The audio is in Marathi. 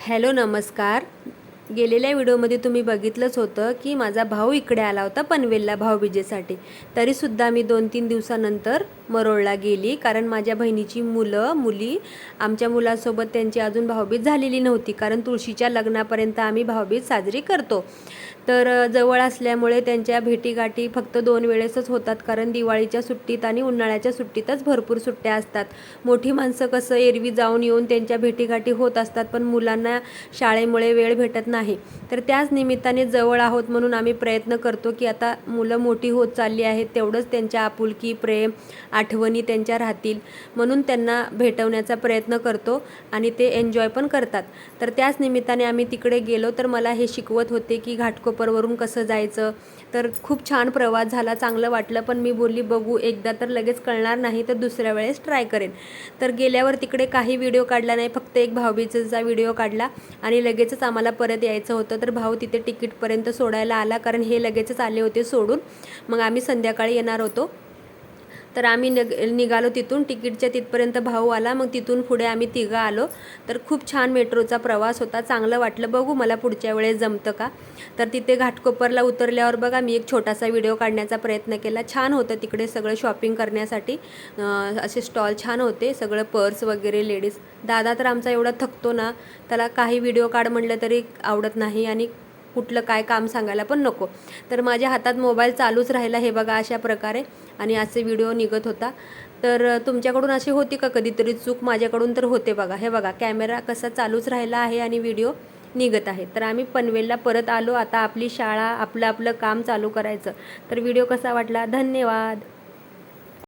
हॅलो नमस्कार. गेलेल्या व्हिडिओमध्ये तुम्ही बघितलंच होतं की माझा भाऊ इकडे आला होता पनवेलला भाऊबीजेसाठी. तरीसुद्धा मी 2-3 दिवसानंतर मरोळला गेली, कारण माझ्या बहिणीची मुली आमच्या मुलासोबत त्यांची अजून भाऊबीज झालेली नव्हती, कारण तुळशीच्या लग्नापर्यंत आम्ही भाऊबीज साजरी करतो. तर जवळ असल्यामुळे त्यांच्या भेटीगाठी फक्त 2 वेळेसच होतात, कारण दिवाळीच्या सुट्टीत आणि उन्हाळ्याच्या सुट्टीतच भरपूर सुट्ट्या असतात. मोठी माणसं कसं एरवी जाऊन येऊन त्यांच्या भेटीगाठी होत असतात, पण मुलांना शाळेमुळे वेळ भेटत नाही. तर त्याच निमित्ताने जवळ आहोत म्हणून आम्ही प्रयत्न करतो की आता मुलं मोठी होत चालली आहेत, तेवढंच त्यांच्या आपुलकी, प्रेम, आठवणी त्यांच्या राहतील म्हणून त्यांना भेटवण्याचा प्रयत्न करतो आणि ते एन्जॉय पण करतात. तर त्याच निमित्ताने आम्ही तिकडे गेलो. तर मला हे शिकवत होते की घाटकोपरवरून कसं जायचं. तर खूप छान प्रवास झाला, चांगलं वाटलं. पण मी बोलली बघू, एकदा तर लगेच कळणार नाही, तर दुसऱ्या वेळेस ट्राय करेन. तर गेल्यावर तिकडे काही व्हिडिओ काढला नाही, फक्त एक भाऊबीजेचा व्हिडिओ काढला आणि लगेचच आम्हाला परत यायचं होतं. तर भाऊ तिथे तिकीटपर्यंत सोडायला आला, कारण हे लगेचच आले होते सोडून. मग आम्ही संध्याकाळी येणार होतो. तर आम्ही निघालो तिथून, तिकीटच्या तिथपर्यंत भाऊ आला, मग तिथून पुढे आम्ही तिघं आलो. तर खूप छान मेट्रोचा प्रवास होता, चांगलं वाटलं. बघू मला पुढच्या वेळेस जमतं का. तर तिथे घाटकोपरला उतरल्यावर बघा मी एक छोटासा व्हिडिओ काढण्याचा प्रयत्न केला. छान होतं तिकडे सगळं शॉपिंग करण्यासाठी, असे स्टॉल छान होते, सगळं पर्स वगैरे लेडीज. दादा तर आमचा एवढा थकतो ना, त्याला काही व्हिडिओ काढ म्हटलं तरी आवडत नाही आणि कुठलं काय काम सांगायला पण नको. तर माझ्या हातात मोबाईल चालूच राहिला, हे बघा अशा प्रकारे, आणि असे व्हिडिओ निघत होता. तर तुमच्याकडून अशी होती का कधीतरी चूक? माझ्याकडून तर होते बघा. हे बघा कॅमेरा कसा चालूच राहिला आहे आणि व्हिडिओ निघत आहे. तर आम्ही पनवेलला परत आलो. आता आपली शाळा, आपलं आपलं काम चालू करायचं. तर व्हिडिओ कसा वाटला? धन्यवाद.